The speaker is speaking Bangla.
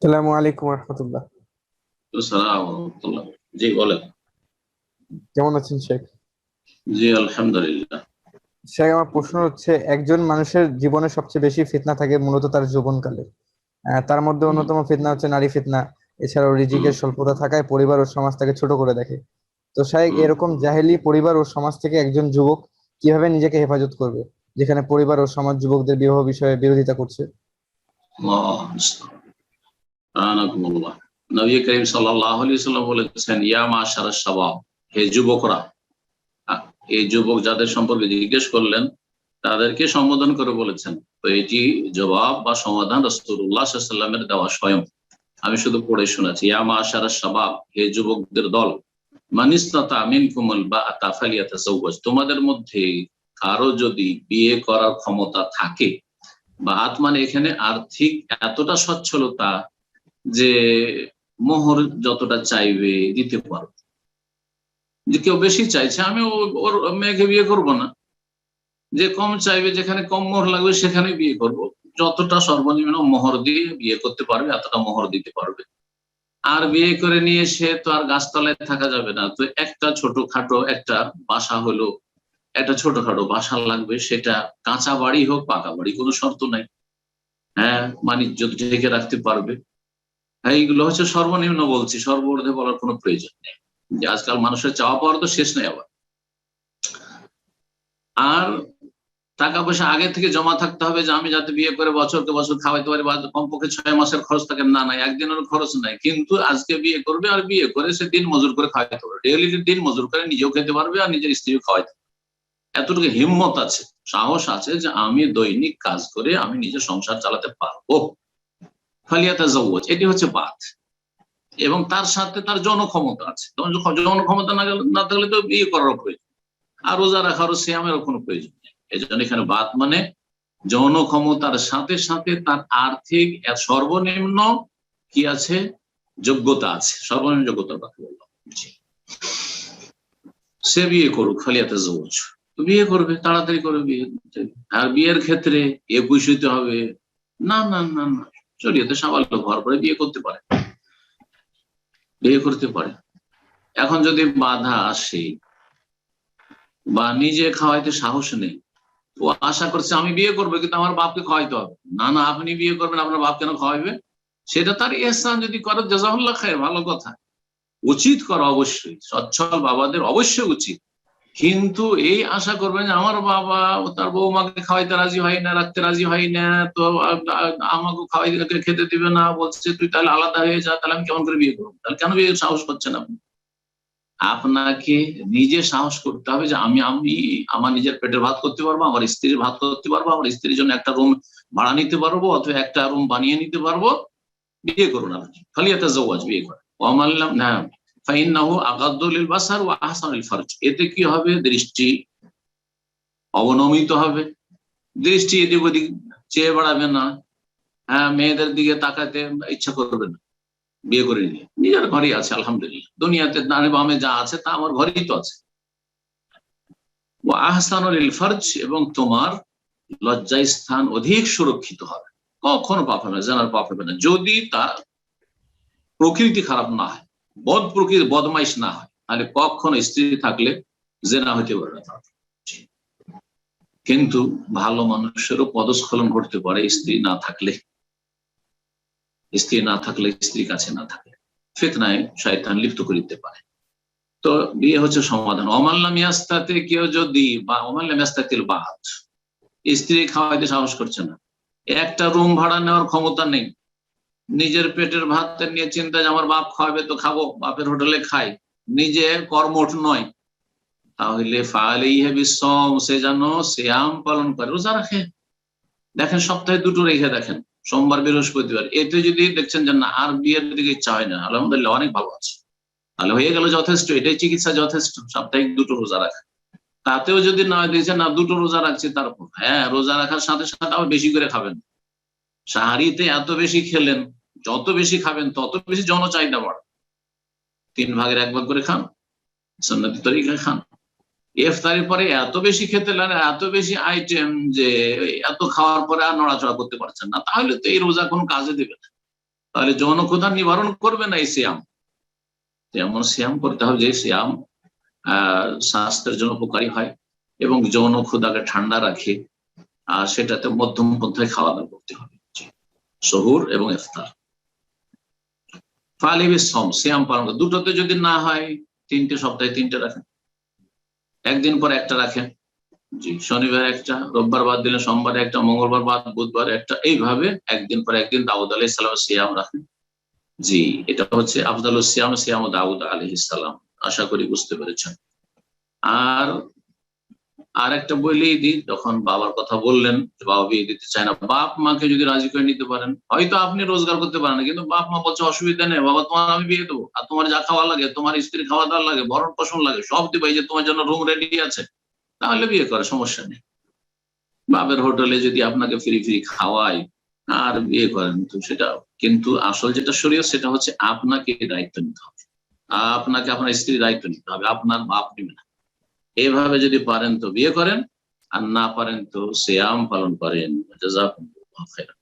আসসালামু আলাইকুম রহমতুল্লাহ। আসসালাম ওয়া রাহমাতুল্লাহ। জি বলেন। কেমন আছেন শেখ? জি আলহামদুলিল্লাহ। শেখ, আমার প্রশ্ন হচ্ছে, একজন মানুষের জীবনে সবচেয়ে বেশি ফিতনা থাকে মূলত তার যৌবনকালে। তার মধ্যে হুম, অন্যতম ফিতনা হচ্ছে নারী ফিতনা। এছাড়াও হুম, রিজিকের স্বল্পতা থাকায় পরিবার ও সমাজ তাকে ছোট করে দেখে। তো শেখ, হুম। এরকম জাহেলি পরিবার ও সমাজ থেকে একজন যুবক কিভাবে নিজেকে হেফাজত করবে, যেখানে পরিবার ও সমাজ যুবকদের বিবাহ বিষয়ে বিরোধিতা করছে? আল্লাহু মুস্তাআন। আনাকুমুল্লাহ। নবী করিম সাল্লাল্লাহু আলাইহি ওয়াসাল্লাম বলেছেন, ইয়া মাশারাস শাবাব, হে যুবকরা। আ- এই যুবক যাদের সম্পর্কে জিজ্ঞেস করলেন তাদেরকে সম্বোধন করে বলেছেন। তো এটি জবাব বা সমাধান রাসূলুল্লাহ সাল্লাল্লাহু আলাইহি ওয়াসাল্লামের দেওয়া স্বয়ং। আমি শুধু পড়ে শোনাচ্ছি, ইয়া মাশারাস শাবাব, হে যুবকদের দল। মানিস্তাতা মিনকুমুল বাআতা ফালিয়াতাযাওয়াজ, তোমাদের মধ্যে কারো যদি বিয়ে করার ক্ষমতা থাকে, বাত মানে এখানে আর্থিক এতটা সচ্ছলতা যে মোহর যতটা চাইবে দিতে পারবে। যে কেউ বেশি চাইছে, আমি ওর মেয়েকে বিয়ে করব না। যে কম চাইবে, যেখানে কম মোহর লাগবে সেখানে বিয়ে করব। যতটা সর্বনিম্ন মোহর দিয়ে বিয়ে করতে পারবে এতটা মোহর দিতে পারবে। আর বিয়ে করে নিয়ে সে তো আর গাছতলায় থাকা যাবে না, তো একটা ছোটখাটো একটা বাসা হলো, একটা ছোটখাটো বাসা লাগবে, সেটা কাঁচা বাড়ি হোক পাকা বাড়ি, কোনো শর্ত নাই। হ্যাঁ, বাণিজ্য ঢেকে রাখতে পারবে। হ্যাঁ, এইগুলো হচ্ছে সর্বনিম্ন বলছি, সর্বর্ধে বলার কোনো প্রয়োজন নেই। যে আজকাল মানুষের চাওয়া পাওয়ার তো শেষ নেই আবার। আর টাকা পয়সা আগে থেকে জমা থাকতে হবে, যে আমি যাতে বিয়ে করে বছরকে বছর খাওয়াইতে পারি, বা কমপক্ষে 6 মাসের খরচ থাকে, না নাই একদিনের খরচ নাই, কিন্তু আজকে বিয়ে করবে আর বিয়ে করে সে দিন মজুর করে খাওয়াইতে পারবে, ডেইলি দিন মজুর করে নিজেও খেতে পারবে আর নিজের স্ত্রীও খাওয়াইতে পারবে। এতটুকু হিম্মত আছে, সাহস আছে যে আমি দৈনিক কাজ করে আমি নিজের সংসার চালাতে পারবো। ফালিয়াতাজাওয়াজ, এটি হচ্ছে বাত। এবং তার সাথে তার যৌন ক্ষমতা আছে, তখন যৌন ক্ষমতা না থাকলে তো বিয়ে করার প্রয়োজন, আর রোজা রাখারও সিয়ামেরও কোনো প্রয়োজন নেই। এই জন্য এখানে বাত মানে যৌন ক্ষমতার সাথে সাথে তার আর্থিক সর্বনিম্ন কি আছে, যোগ্যতা আছে, সর্বনিম্ন যোগ্যতার কথা বললাম। জি। সে বিয়ে করুক, ফালিয়াতাজাওয়াজ, বিয়ে করবে, তাড়াতাড়ি করে বিয়ে। আর বিয়ের ক্ষেত্রে 21 হইতে হবে, না না না না, শরীয়তে সাবালক হওয়ার পরে বিয়ে করতে পারে, বিয়ে করতে পারে। এখন যদি বাধা আসে বা নিজে খাওয়াইতে সাহস নেই, ও আশা করছে আমি বিয়ে করবো কিন্তু আমার বাপকে খাওয়াইতে হবে, না না আপনি বিয়ে করবেন, আপনার বাপ কেন খাওয়াইবে? সেটা তার ইহসান যদি করে, জাযাকাল্লাহ খায়ের, ভালো কথা, উচিত করা অবশ্যই, সচ্ছল বাবাদের অবশ্যই উচিত। কিন্তু এই আশা করবেন যে আমার বাবা তার বৌমাকে খাওয়াইতে রাজি হয় না, রাখতে রাজি হয় না, তো আমাকে খাওয়াইতে খেতে দিবে না, বলছে তুই তাহলে আলাদা হয়ে যা, তাহলে আমি কেমন করে বিয়ে করবো? তাহলে কেন বিয়ে সাহস করছেন আপনি? আপনাকে নিজে সাহস করতে হবে যে আমি আমি আমার নিজের পেটের ভাত করতে পারবো, আমার স্ত্রীর ভাত করতে পারবো, আমার স্ত্রীর জন্য একটা রুম ভাড়া নিতে পারবো অথবা একটা রুম বানিয়ে নিতে পারবো। বিয়ে করুন আপনি, ফালিয়াতাজাওয়াজ, বিয়ে করেন। ওয়ামাল্লাম না ফাইন্নাহু আগাদ্দু লিল বাসার ওয়া আহসানু লিল ফারজ, এতে কি হবে, দৃষ্টি অবনমিত হবে, দৃষ্টি এদিক ওদিক চেয়ে বেড়াবে না। হ্যাঁ, মেয়েদের দিকে তাকাতে ইচ্ছা করবে না। বিয়ে করে নিয়ে নিজের ঘরেই আছে, আলহামদুলিল্লাহ, দুনিয়াতে ডানে বামে যা আছে তা আমার ঘরেই তো আছে। ও আহসানুল ফারজ, এবং তোমার লজ্জা স্থান অধিক সুরক্ষিত হবে, কখনো পাপ হবে না, জানার পাপ হবে না, যদি তার প্রকৃতি খারাপ না হয়, বদ প্রকৃতি বদমাইশ না হয়, তাহলে কখনো স্ত্রী থাকলে জেনা হইতে পারে না তার। কিন্তু ভালো মানুষেরও পদস্খলন ঘটতে পারে স্ত্রী না থাকলে, স্ত্রী না থাকলে, স্ত্রীর কাছে না থাকলে ফিতনায় শয়তান লিপ্ত করিতে পারে। তো বিয়ে হচ্ছে সমাধান। অমাল্লাম ইয়াস্তাতে, কেউ যদি, বা অমাল্লাম ইয়াস্তাতিল বাত, স্ত্রী খাওয়াইতে সাহস করছে না, একটা রুম ভাড়া নেওয়ার ক্ষমতা নেই, নিজের পেটের ভাত নিয়ে চিন্তা যে আমার বাপ খাওয়াবে তো খাবো, বাপের হোটেলে খাই, নিজে কর্মঠ নয়, তাহলে ফালাইহি বিসসাম, সে যেন সিয়াম পালন করে, রোজা রাখে। দেখেন সপ্তাহে দুটো রেখে দেখেন, সোমবার বৃহস্পতিবার, এতে যদি দেখছেন যে না আর বিয়ের দিকে ইচ্ছা হয় না, আলহামদুলিল্লাহ অনেক ভালো আছে, তাহলে হয়ে গেল যথেষ্ট, এটাই চিকিৎসা যথেষ্ট, সাপ্তাহিক দুটো রোজা রাখা। তাতেও যদি না দিয়েছে, না দুটো রোজা রাখছে, তারপর হ্যাঁ, রোজা রাখার সাথে সাথে আবার বেশি করে খাবেন। সাহারিতে এত বেশি খেলেন, যত বেশি খাবেন তত বেশি জনচাহিদা বাড়ে, 3 ভাগের 1 ভাগ করে খান, সুন্নতি তরিকায় খান। ইফতারের পরে এত বেশি খেতে লাগেন, এত বেশি আইটেম, যে এত খাওয়ার পরে আর নড়াচড়া করতে পারছেন না, তাহলে তো এই রোজা কোনো কাজে দেবে না। তাহলে যৌন ক্ষুধা নিবারণ করবে না এই সিয়াম। এমন সিয়াম করতে হবে যে সিয়াম স্বাস্থ্যের জন্য উপকারী হয় এবং যৌন ক্ষুধাকে ঠান্ডা রাখে, আর সেটাতে মধ্যম পন্থায় খাওয়া দাওয়া করতে হবে, সহুর এবং ইফতার। সিয়াম পালন করে, দুটোতে যদি না হয় 3টে সপ্তাহে 3টে রাখেন, একদিন পর একটা রাখেন, জি, শনিবার একটা, রোববার বাদ দিলে সোমবার একটা, মঙ্গলবার বাদ বুধবার একটা, এইভাবে একদিন পর একদিন দাউদ আলাইহিস সালাম সিয়াম রাখেন। জি, এটা হচ্ছে আফদালুস সিয়াম, সিয়াম দাউদ আলাইহিস সালাম। আশা করি বুঝতে পেরেছেন। আর একটা বলেই দিই, যখন বাবার কথা বললেন, বাবা বিয়ে দিতে চায় না, বাপ মাকে যদি রাজি করে নিতে পারেন, হয়তো আপনি রোজগার করতে পারেন না, কিন্তু বাপ মা বলছে অসুবিধা নেই বাবা, তোমার আমি বিয়ে দেবো, আর তোমার যা খাওয়া লাগে, তোমার স্ত্রী খাওয়া দাওয়া লাগে, ভরণ পোষণ লাগে, সব দিবে, এই যে তোমার জন্য রুম রেডি আছে, তাহলে বিয়ে করে, সমস্যা নেই। বাপের হোটেলে যদি আপনাকে ফ্রি ফ্রি খাওয়ায় আর বিয়ে করেন, তো সেটা, কিন্তু আসল যেটা শরীয়ত সেটা হচ্ছে আপনাকে দায়িত্ব নিতে হবে, আপনাকে আপনার স্ত্রীর দায়িত্ব নিতে হবে, আপনার বাপ নিবে না। এভাবে যদি পারেন তো বিয়ে করেন, আর না পারেন তো সিয়াম পালন করেন। জাযাকুমুল্লাহু খাইরান।